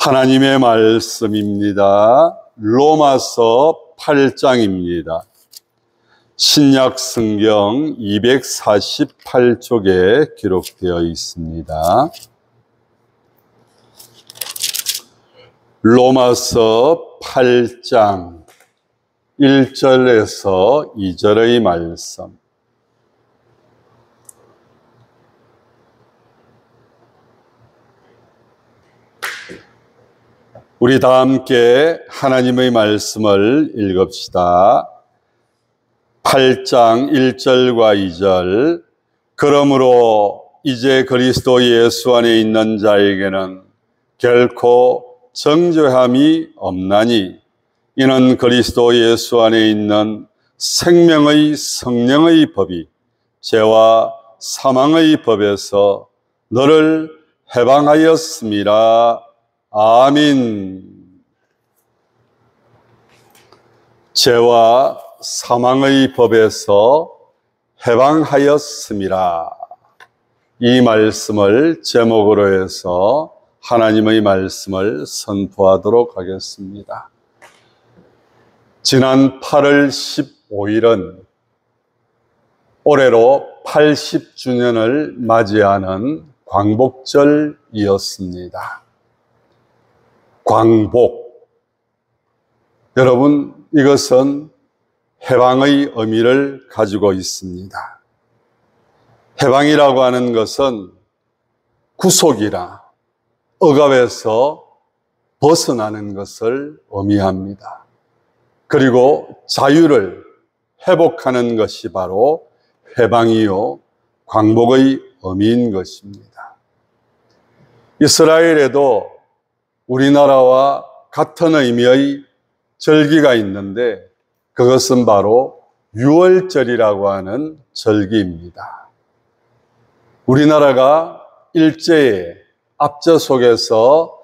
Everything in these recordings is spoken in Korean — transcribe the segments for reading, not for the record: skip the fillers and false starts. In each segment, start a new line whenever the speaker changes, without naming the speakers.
하나님의 말씀입니다. 로마서 8장입니다. 신약 성경 248쪽에 기록되어 있습니다. 로마서 8장 1절에서 2절의 말씀. 우리 다 함께 하나님의 말씀을 읽읍시다. 8장 1절과 2절. 그러므로 이제 그리스도 예수 안에 있는 자에게는 결코 정죄함이 없나니 이는 그리스도 예수 안에 있는 생명의 성령의 법이 죄와 사망의 법에서 너를 해방하였음이라. 아멘. 죄와 사망의 법에서 해방하였음이라. 이 말씀을 제목으로 해서 하나님의 말씀을 선포하도록 하겠습니다. 지난 8월 15일은 올해로 80주년을 맞이하는 광복절이었습니다. 광복. 여러분, 이것은 해방의 의미를 가지고 있습니다. 해방이라고 하는 것은 구속이라 억압에서 벗어나는 것을 의미합니다. 그리고 자유를 회복하는 것이 바로 해방이요 광복의 의미인 것입니다. 이스라엘에도 우리나라와 같은 의미의 절기가 있는데 그것은 바로 유월절이라고 하는 절기입니다. 우리나라가 일제의 압제 속에서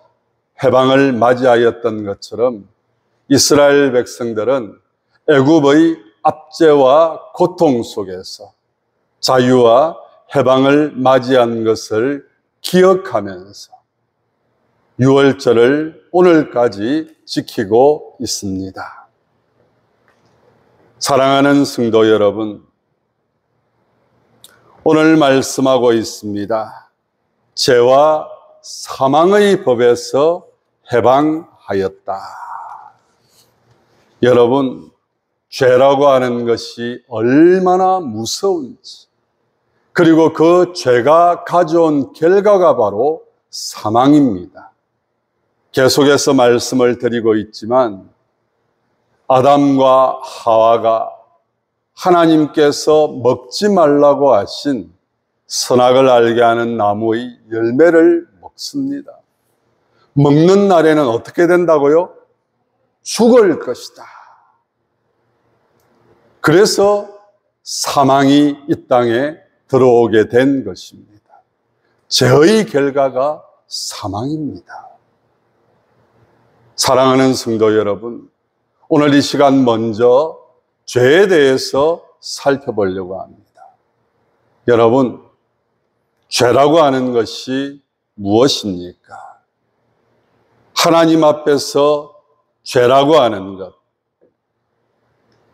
해방을 맞이하였던 것처럼 이스라엘 백성들은 애굽의 압제와 고통 속에서 자유와 해방을 맞이한 것을 기억하면서 유월절을 오늘까지 지키고 있습니다. 사랑하는 성도 여러분, 오늘 말씀하고 있습니다. 죄와 사망의 법에서 해방하였다. 여러분, 죄라고 하는 것이 얼마나 무서운지, 그리고 그 죄가 가져온 결과가 바로 사망입니다. 계속해서 말씀을 드리고 있지만 아담과 하와가 하나님께서 먹지 말라고 하신 선악을 알게 하는 나무의 열매를 먹습니다. 먹는 날에는 어떻게 된다고요? 죽을 것이다. 그래서 사망이 이 땅에 들어오게 된 것입니다. 죄의 결과가 사망입니다. 사랑하는 성도 여러분, 오늘 이 시간 먼저 죄에 대해서 살펴보려고 합니다. 여러분, 죄라고 하는 것이 무엇입니까? 하나님 앞에서 죄라고 하는 것,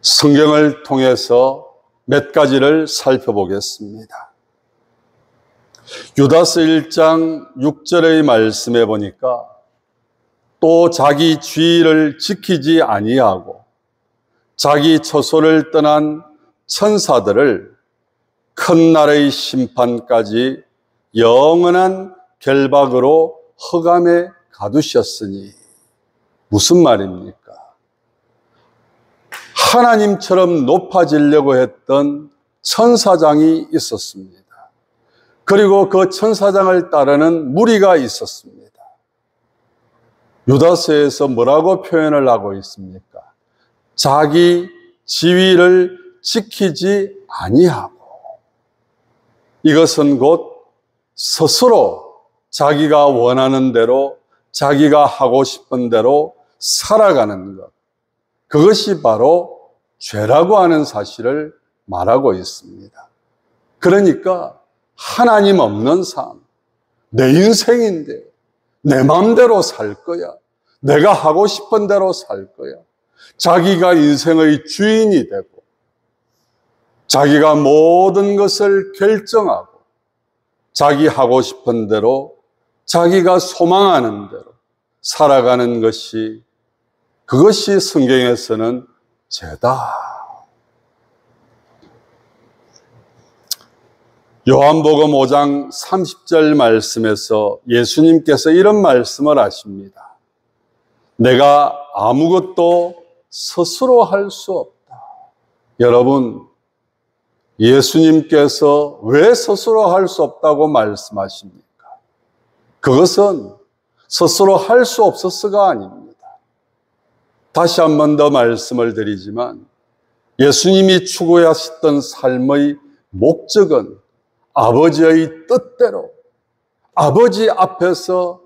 성경을 통해서 몇 가지를 살펴보겠습니다. 유다서 1장 6절의 말씀에 보니까 또 자기 주의를 지키지 아니하고 자기 처소를 떠난 천사들을 큰 날의 심판까지 영원한 결박으로 흑암에 가두셨으니. 무슨 말입니까? 하나님처럼 높아지려고 했던 천사장이 있었습니다. 그리고 그 천사장을 따르는 무리가 있었습니다. 유다서에서 뭐라고 표현을 하고 있습니까? 자기 지위를 지키지 아니하고, 이것은 곧 스스로 자기가 원하는 대로 자기가 하고 싶은 대로 살아가는 것, 그것이 바로 죄라고 하는 사실을 말하고 있습니다. 그러니까 하나님 없는 삶, 내 인생인데 내 마음대로 살 거야. 내가 하고 싶은 대로 살 거야. 자기가 인생의 주인이 되고 자기가 모든 것을 결정하고 자기 하고 싶은 대로 자기가 소망하는 대로 살아가는 것이 그것이 성경에서는 죄다. 요한복음 5장 30절 말씀에서 예수님께서 이런 말씀을 하십니다. 내가 아무것도 스스로 할 수 없다. 여러분, 예수님께서 왜 스스로 할 수 없다고 말씀하십니까? 그것은 스스로 할 수 없어서가 아닙니다. 다시 한 번 더 말씀을 드리지만 예수님이 추구하셨던 삶의 목적은 아버지의 뜻대로 아버지 앞에서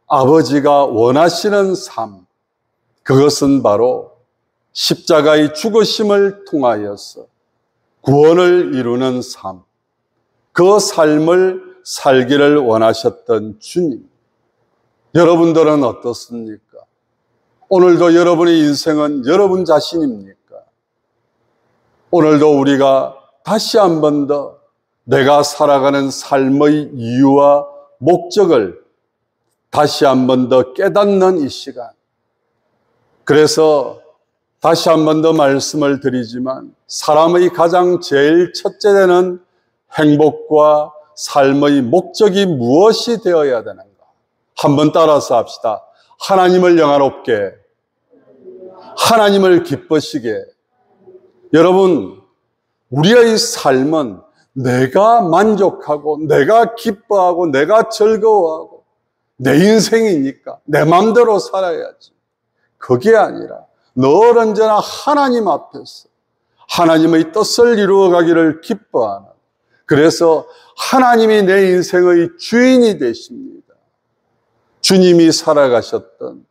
아버지가 원하시는 삶, 그것은 바로 십자가의 죽으심을 통하여서 구원을 이루는 삶, 그 삶을 살기를 원하셨던 주님. 여러분들은 어떻습니까? 오늘도 여러분의 인생은 여러분 자신입니까? 오늘도 우리가 다시 한 번 더 내가 살아가는 삶의 이유와 목적을 다시 한 번 더 깨닫는 이 시간. 그래서 다시 한 번 더 말씀을 드리지만 사람의 가장 제일 첫째 되는 행복과 삶의 목적이 무엇이 되어야 되는가? 한번 따라서 합시다. 하나님을 영화롭게, 하나님을 기쁘시게. 여러분, 우리의 삶은 내가 만족하고 내가 기뻐하고 내가 즐거워하고 내 인생이니까 내 마음대로 살아야지. 그게 아니라 늘 언제나 하나님 앞에서 하나님의 뜻을 이루어가기를 기뻐하는, 그래서 하나님이 내 인생의 주인이 되십니다. 주님이 살아가셨던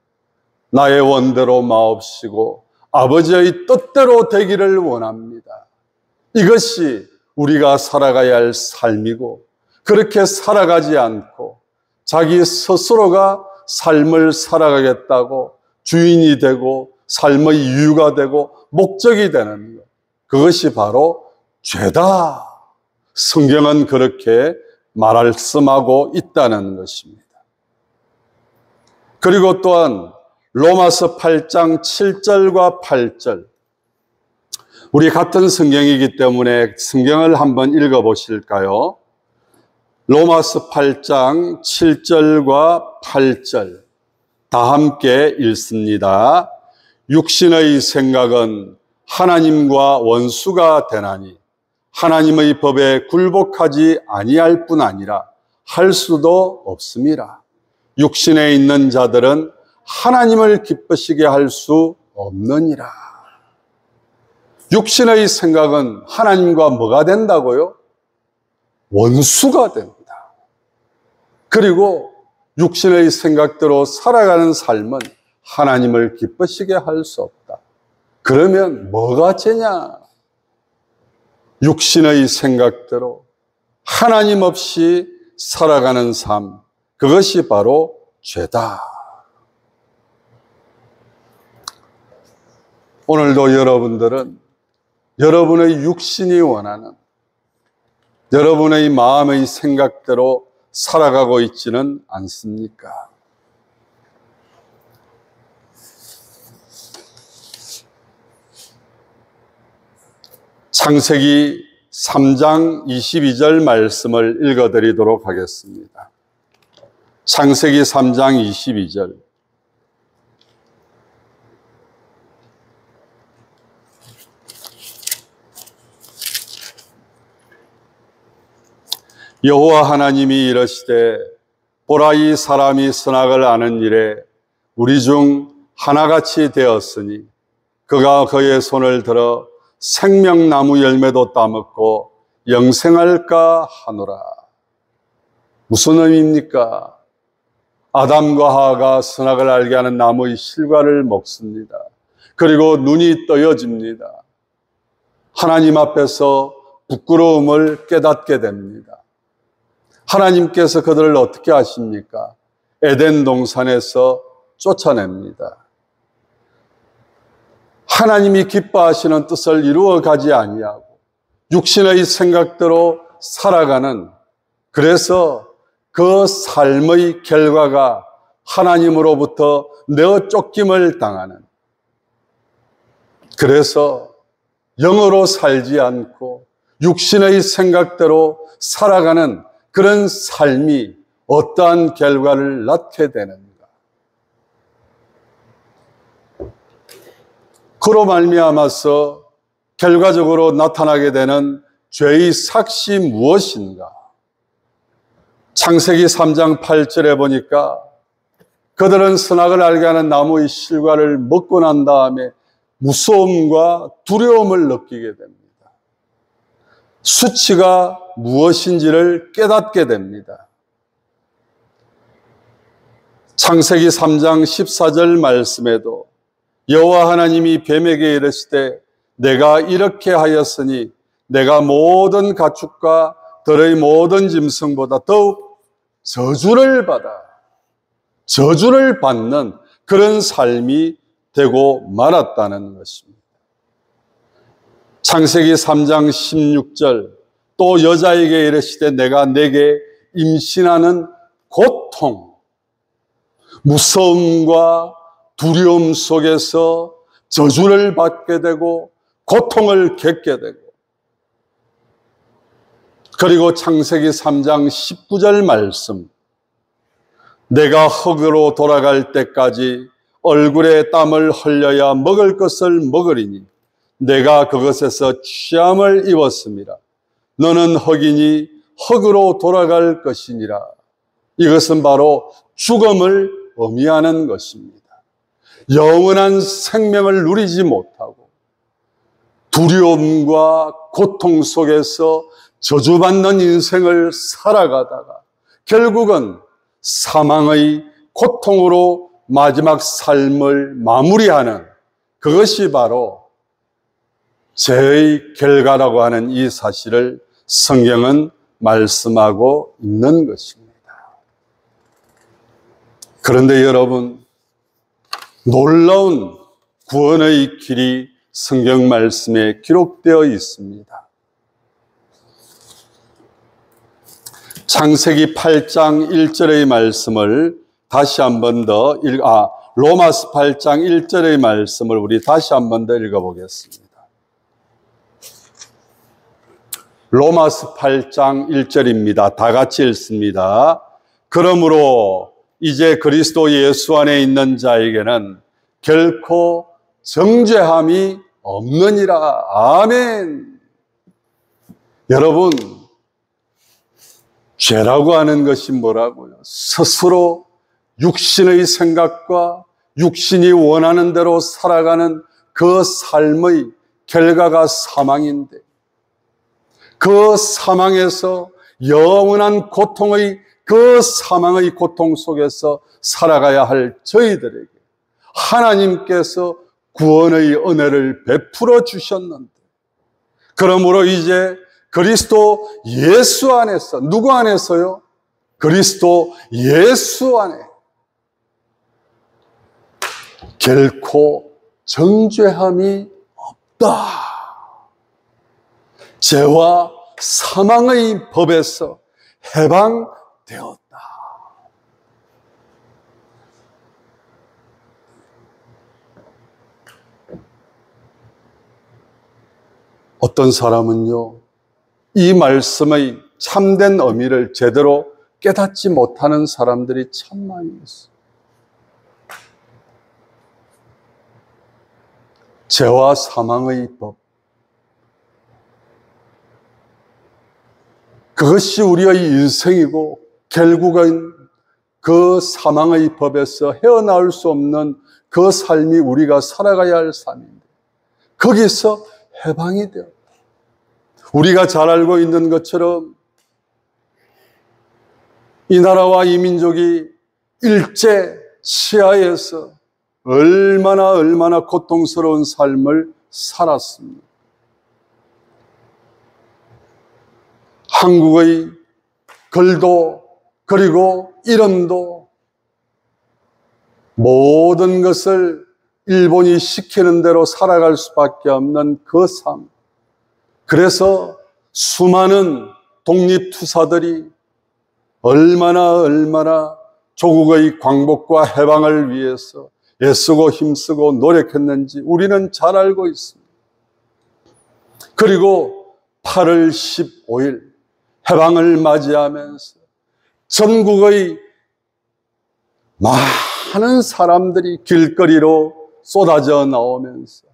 나의 원대로 마옵시고 아버지의 뜻대로 되기를 원합니다. 이것이 우리가 살아가야 할 삶이고, 그렇게 살아가지 않고 자기 스스로가 삶을 살아가겠다고 주인이 되고 삶의 이유가 되고 목적이 되는 것, 그것이 바로 죄다. 성경은 그렇게 말씀하고 있다는 것입니다. 그리고 또한 로마서 8장 7절과 8절, 우리 같은 성경이기 때문에 성경을 한번 읽어보실까요? 로마서 8장 7절과 8절 다 함께 읽습니다. 육신의 생각은 하나님과 원수가 되나니 하나님의 법에 굴복하지 아니할 뿐 아니라 할 수도 없음이라. 육신에 있는 자들은 하나님을 기쁘시게 할 수 없느니라. 육신의 생각은 하나님과 뭐가 된다고요? 원수가 됩니다. 그리고 육신의 생각대로 살아가는 삶은 하나님을 기쁘시게 할 수 없다. 그러면 뭐가 죄냐? 육신의 생각대로 하나님 없이 살아가는 삶, 그것이 바로 죄다. 오늘도 여러분들은 여러분의 육신이 원하는 여러분의 마음의 생각대로 살아가고 있지는 않습니까? 창세기 3장 22절 말씀을 읽어드리도록 하겠습니다. 창세기 3장 22절. 여호와 하나님이 이르시되 보라, 이 사람이 선악을 아는 일에 우리 중 하나같이 되었으니 그가 그의 손을 들어 생명나무 열매도 따먹고 영생할까 하노라. 무슨 의미입니까? 아담과 하와가 선악을 알게 하는 나무의 실과를 먹습니다. 그리고 눈이 떠여집니다. 하나님 앞에서 부끄러움을 깨닫게 됩니다. 하나님께서 그들을 어떻게 하십니까? 에덴 동산에서 쫓아냅니다. 하나님이 기뻐하시는 뜻을 이루어 가지 아니하고 육신의 생각대로 살아가는, 그래서 그 삶의 결과가 하나님으로부터 내어 쫓김을 당하는, 그래서 영으로 살지 않고 육신의 생각대로 살아가는 그런 삶이 어떠한 결과를 낳게 되는가? 그로 말미암아서 결과적으로 나타나게 되는 죄의 삭시 무엇인가? 창세기 3장 8절에 보니까 그들은 선악을 알게 하는 나무의 실과를 먹고 난 다음에 무서움과 두려움을 느끼게 됩니다. 수치가 무엇인지를 깨닫게 됩니다. 창세기 3장 14절 말씀에도 여호와 하나님이 뱀에게 이르시되 내가 이렇게 하였으니 내가 모든 가축과 들의 모든 짐승보다 더욱 저주를 받는 그런 삶이 되고 말았다는 것입니다. 창세기 3장 16절 또 여자에게 이르시되 내가 내게 임신하는 고통, 무서움과 두려움 속에서 저주를 받게 되고 고통을 겪게 되고, 그리고 창세기 3장 19절 말씀 내가 흙으로 돌아갈 때까지 얼굴에 땀을 흘려야 먹을 것을 먹으리니 내가 그것에서 취함을 입었습니다. 너는 흙이니 흙으로 돌아갈 것이니라. 이것은 바로 죽음을 의미하는 것입니다. 영원한 생명을 누리지 못하고 두려움과 고통 속에서 저주받는 인생을 살아가다가 결국은 사망의 고통으로 마지막 삶을 마무리하는, 그것이 바로 죄의 결과라고 하는 이 사실을 성경은 말씀하고 있는 것입니다. 그런데 여러분, 놀라운 구원의 길이 성경 말씀에 기록되어 있습니다. 창세기 8장 1절의 말씀을 다시 한 번 더 로마서 8장 1절의 말씀을 우리 다시 한 번 더 읽어보겠습니다. 로마서 8장 1절입니다. 다 같이 읽습니다. 그러므로 이제 그리스도 예수 안에 있는 자에게는 결코 정죄함이 없느니라. 아멘. 여러분, 죄라고 하는 것이 뭐라고요? 스스로 육신의 생각과 육신이 원하는 대로 살아가는 그 삶의 결과가 사망인데, 그 사망에서 영원한 고통의 그 사망의 고통 속에서 살아가야 할 저희들에게 하나님께서 구원의 은혜를 베풀어 주셨는데, 그러므로 이제 그리스도 예수 안에서, 누구 안에서요? 그리스도 예수 안에 결코 정죄함이 없다. 죄와 사망의 법에서 해방되었다. 어떤 사람은요, 이 말씀의 참된 의미를 제대로 깨닫지 못하는 사람들이 참 많이 있어요. 죄와 사망의 법, 그것이 우리의 인생이고 결국은 그 사망의 법에서 헤어나올 수 없는 그 삶이 우리가 살아가야 할 삶인데, 거기서 해방이 되었다. 우리가 잘 알고 있는 것처럼 이 나라와 이 민족이 일제 시하에서 얼마나 고통스러운 삶을 살았습니다. 한국의 글도 그리고 이름도 모든 것을 일본이 시키는 대로 살아갈 수밖에 없는 그 삶. 그래서 수많은 독립투사들이 얼마나 조국의 광복과 해방을 위해서 애쓰고 힘쓰고 노력했는지 우리는 잘 알고 있습니다. 그리고 8월 15일 해방을 맞이하면서 전국의 많은 사람들이 길거리로 쏟아져 나오면서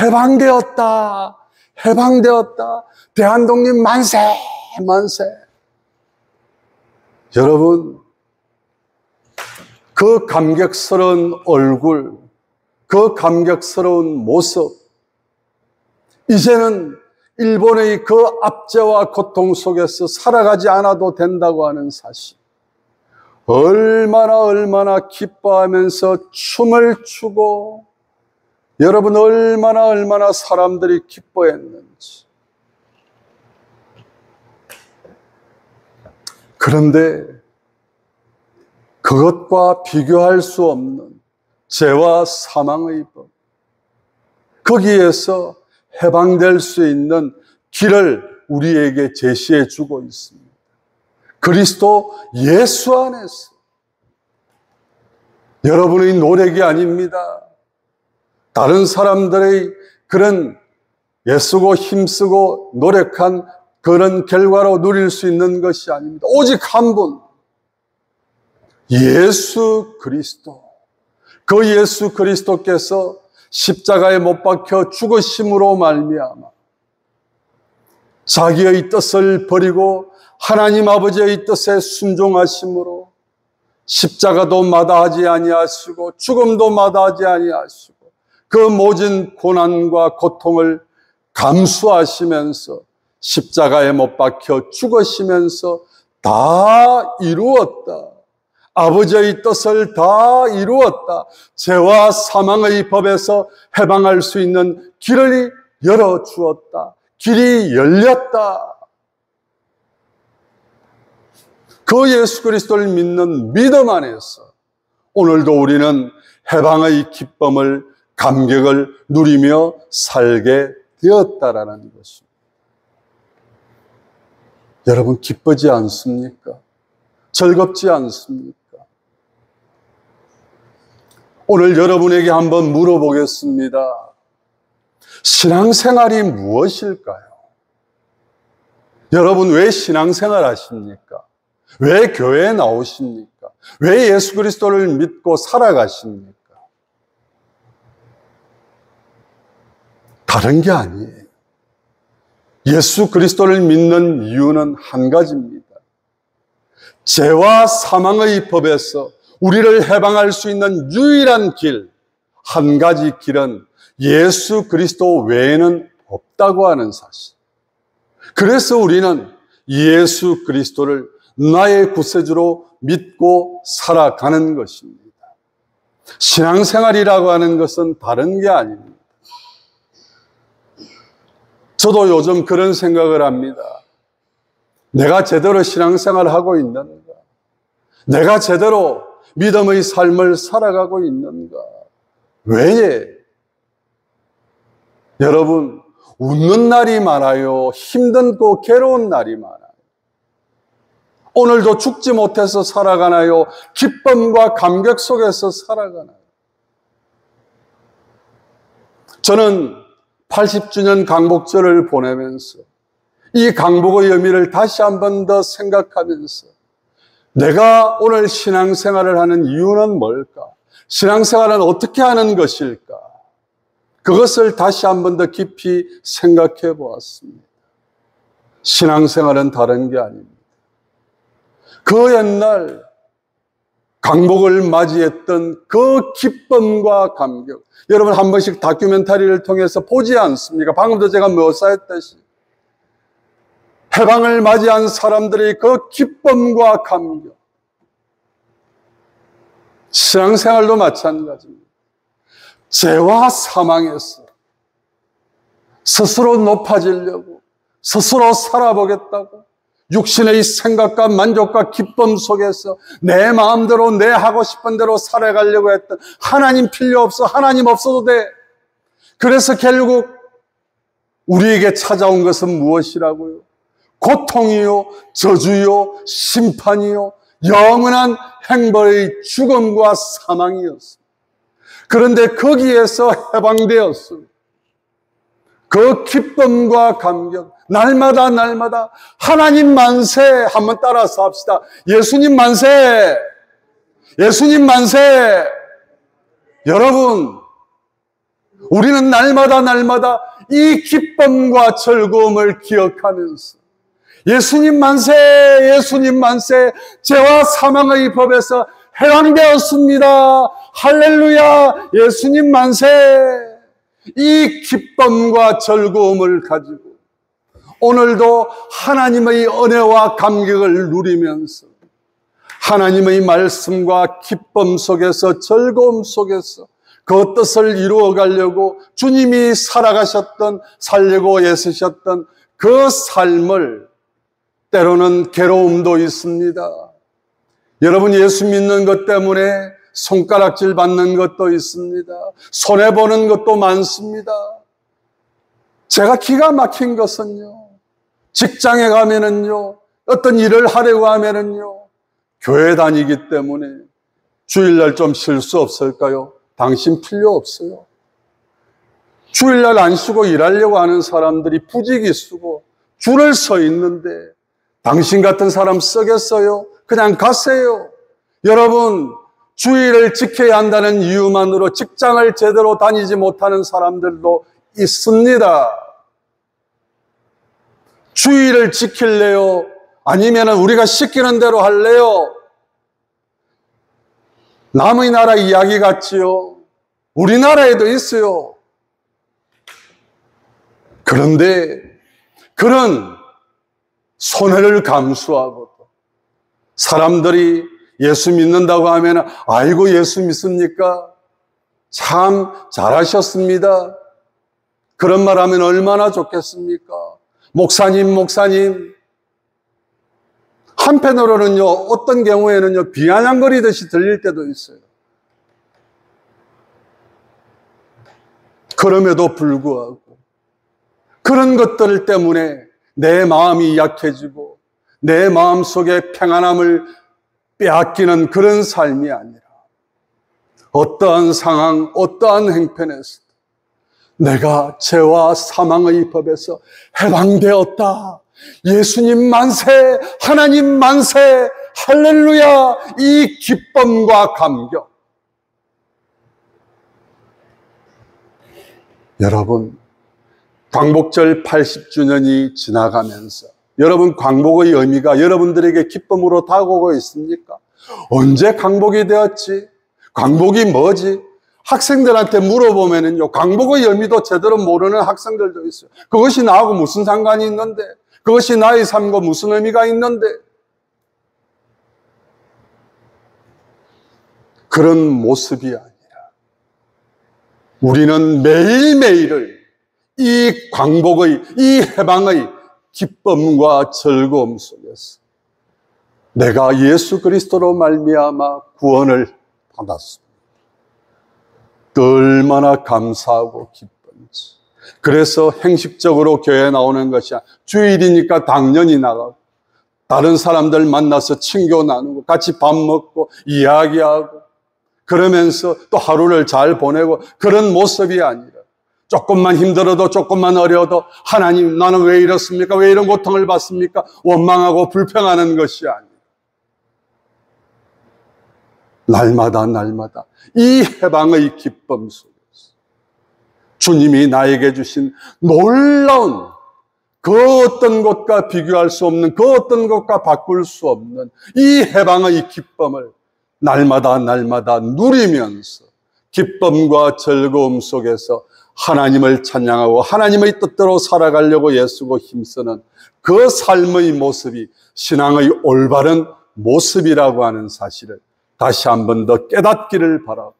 해방되었다, 해방되었다, 대한독립 만세, 만세. 여러분, 그 감격스러운 얼굴, 그 감격스러운 모습, 이제는 일본의 그 압제와 고통 속에서 살아가지 않아도 된다고 하는 사실, 얼마나 기뻐하면서 춤을 추고, 여러분 얼마나 사람들이 기뻐했는지. 그런데 그것과 비교할 수 없는 죄와 사망의 법, 거기에서 해방될 수 있는 길을 우리에게 제시해 주고 있습니다. 그리스도 예수 안에서. 여러분의 노력이 아닙니다. 다른 사람들의 그런 애쓰고 힘쓰고 노력한 그런 결과로 누릴 수 있는 것이 아닙니다. 오직 한 분, 예수 그리스도. 그 예수 그리스도께서 십자가에 못 박혀 죽으심으로 말미암아 자기의 뜻을 버리고 하나님 아버지의 뜻에 순종하심으로 십자가도 마다하지 아니하시고 죽음도 마다하지 아니하시고 그 모진 고난과 고통을 감수하시면서 십자가에 못 박혀 죽으시면서 다 이루었다. 아버지의 뜻을 다 이루었다. 죄와 사망의 법에서 해방할 수 있는 길을 열어주었다. 길이 열렸다. 그 예수 그리스도를 믿는 믿음 안에서 오늘도 우리는 해방의 기쁨을, 감격을 누리며 살게 되었다라는 것입니다. 여러분 기쁘지 않습니까? 즐겁지 않습니까? 오늘 여러분에게 한번 물어보겠습니다. 신앙생활이 무엇일까요? 여러분 왜 신앙생활 하십니까? 왜 교회에 나오십니까? 왜 예수 그리스도를 믿고 살아가십니까? 다른 게 아니에요. 예수 그리스도를 믿는 이유는 한 가지입니다. 죄와 사망의 법에서 우리를 해방할 수 있는 유일한 길, 한 가지 길은 예수 그리스도 외에는 없다고 하는 사실. 그래서 우리는 예수 그리스도를 나의 구세주로 믿고 살아가는 것입니다. 신앙생활이라고 하는 것은 다른 게 아닙니다. 저도 요즘 그런 생각을 합니다. 내가 제대로 신앙생활을 하고 있는가? 내가 제대로 믿음의 삶을 살아가고 있는가? 왜? 여러분, 웃는 날이 많아요. 힘든고 괴로운 날이 많아요. 오늘도 죽지 못해서 살아가나요? 기쁨과 감격 속에서 살아가나요? 저는 80주년 강복절을 보내면서 이 강복의 의미를 다시 한 번 더 생각하면서 내가 오늘 신앙생활을 하는 이유는 뭘까? 신앙생활은 어떻게 하는 것일까? 그것을 다시 한 번 더 깊이 생각해 보았습니다. 신앙생활은 다른 게 아닙니다. 그 옛날 강복을 맞이했던 그 기쁨과 감격, 여러분 한 번씩 다큐멘터리를 통해서 보지 않습니까? 방금도 제가 묘사했듯이 해방을 맞이한 사람들의 그 기쁨과 감격. 신앙생활도 마찬가지입니다. 죄와 사망에서 스스로 높아지려고, 스스로 살아보겠다고, 육신의 생각과 만족과 기쁨 속에서 내 마음대로 내 하고 싶은 대로 살아가려고 했던 하나님 필요 없어. 하나님 없어도 돼. 그래서 결국 우리에게 찾아온 것은 무엇이라고요? 고통이요, 저주요, 심판이요, 영원한 행벌의 죽음과 사망이었습니다. 그런데 거기에서 해방되었습니다. 그 기쁨과 감격, 날마다 하나님 만세 한번 따라서 합시다. 예수님 만세! 예수님 만세! 여러분, 우리는 날마다 이 기쁨과 즐거움을 기억하면서 예수님 만세! 예수님 만세! 죄와 사망의 법에서 해방되었습니다. 할렐루야! 예수님 만세! 이 기쁨과 즐거움을 가지고 오늘도 하나님의 은혜와 감격을 누리면서 하나님의 말씀과 기쁨 속에서 즐거움 속에서 그 뜻을 이루어 가려고 주님이 살려고 애쓰셨던 그 삶을 때로는 괴로움도 있습니다. 여러분, 예수 믿는 것 때문에 손가락질 받는 것도 있습니다. 손해보는 것도 많습니다. 제가 기가 막힌 것은요, 직장에 가면은요, 어떤 일을 하려고 하면은요, 교회 다니기 때문에 주일날 좀 쉴 수 없을까요? 당신 필요 없어요. 주일날 안 쉬고 일하려고 하는 사람들이 부지기 쓰고 줄을 서 있는데 당신 같은 사람 쓰겠어요? 그냥 가세요. 여러분, 주일을 지켜야 한다는 이유만으로 직장을 제대로 다니지 못하는 사람들도 있습니다. 주일을 지킬래요? 아니면 우리가 시키는 대로 할래요? 남의 나라 이야기 같지요? 우리나라에도 있어요. 그런데 그런 손해를 감수하고 사람들이 예수 믿는다고 하면 아이고 예수 믿습니까? 참 잘하셨습니다. 그런 말 하면 얼마나 좋겠습니까? 목사님 한편으로는요, 어떤 경우에는요, 비아냥거리듯이 들릴 때도 있어요. 그럼에도 불구하고 그런 것들 때문에 내 마음이 약해지고 내 마음속에 평안함을 빼앗기는 그런 삶이 아니라 어떠한 상황, 어떠한 행편에서 내가 죄와 사망의 법에서 해방되었다. 예수님 만세, 하나님 만세, 할렐루야, 이 기쁨과 감격. 여러분, 광복절 80주년이 지나가면서 여러분, 광복의 의미가 여러분들에게 기쁨으로 다가오고 있습니까? 언제 광복이 되었지? 광복이 뭐지? 학생들한테 물어보면은요, 광복의 의미도 제대로 모르는 학생들도 있어요. 그것이 나하고 무슨 상관이 있는데? 그것이 나의 삶과 무슨 의미가 있는데? 그런 모습이 아니라 우리는 매일매일을 이 광복의, 이 해방의 기쁨과 즐거움 속에서 내가 예수 그리스도로 말미암아 구원을 받았습니다. 얼마나 감사하고 기쁜지. 그래서 행식적으로 교회에 나오는 것이 주일이니까 당연히 나가고 다른 사람들 만나서 친교 나누고 같이 밥 먹고 이야기하고 그러면서 또 하루를 잘 보내고 그런 모습이 아니라 조금만 힘들어도 조금만 어려워도 하나님 나는 왜 이렇습니까? 왜 이런 고통을 받습니까? 원망하고 불평하는 것이 아니라 날마다 이 해방의 기쁨 속에서 주님이 나에게 주신 놀라운 그 어떤 것과 비교할 수 없는 그 어떤 것과 바꿀 수 없는 이 해방의 기쁨을 날마다 누리면서 기쁨과 즐거움 속에서 하나님을 찬양하고 하나님의 뜻대로 살아가려고 애쓰고 힘쓰는 그 삶의 모습이 신앙의 올바른 모습이라고 하는 사실을 다시 한 번 더 깨닫기를 바라고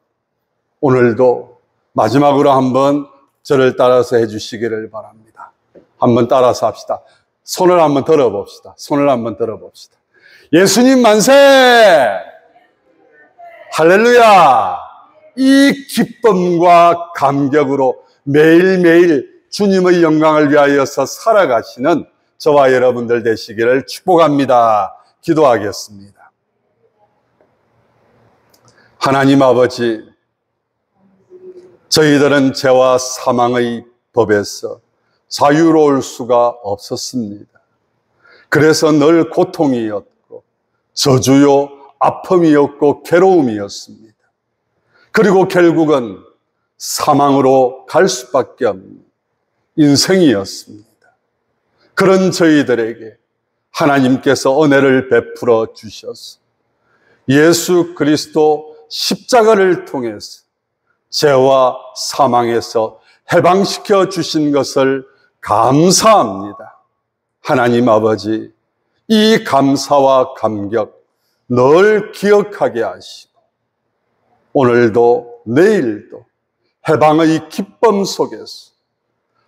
오늘도 마지막으로 한번 저를 따라서 해주시기를 바랍니다. 한번 따라서 합시다. 손을 한번 들어봅시다. 손을 한번 들어봅시다. 예수님 만세! 할렐루야! 이 기쁨과 감격으로 매일매일 주님의 영광을 위하여서 살아가시는 저와 여러분들 되시기를 축복합니다. 기도하겠습니다. 하나님 아버지, 저희들은 죄와 사망의 법에서 자유로울 수가 없었습니다. 그래서 늘 고통이었고 저주요 아픔이었고 괴로움이었습니다. 그리고 결국은 사망으로 갈 수밖에 없는 인생이었습니다. 그런 저희들에게 하나님께서 은혜를 베풀어 주셔서 예수 그리스도 십자가를 통해서 죄와 사망에서 해방시켜 주신 것을 감사합니다. 하나님 아버지, 이 감사와 감격 늘 기억하게 하시고 오늘도 내일도 해방의 기쁨 속에서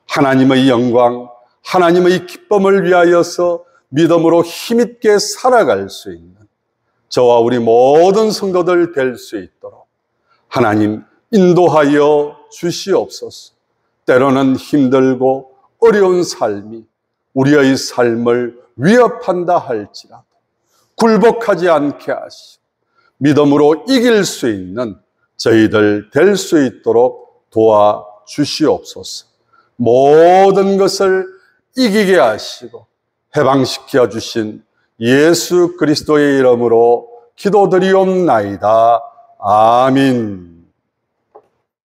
하나님의 영광, 하나님의 기쁨을 위하여서 믿음으로 힘있게 살아갈 수 있는 저와 우리 모든 성도들 될 수 있도록 하나님 인도하여 주시옵소서. 때로는 힘들고 어려운 삶이 우리의 삶을 위협한다 할지라도 굴복하지 않게 하시고 믿음으로 이길 수 있는 저희들 될 수 있도록 도와주시옵소서. 모든 것을 이기게 하시고 해방시켜 주신 예수 그리스도의 이름으로 기도드리옵나이다. 아멘.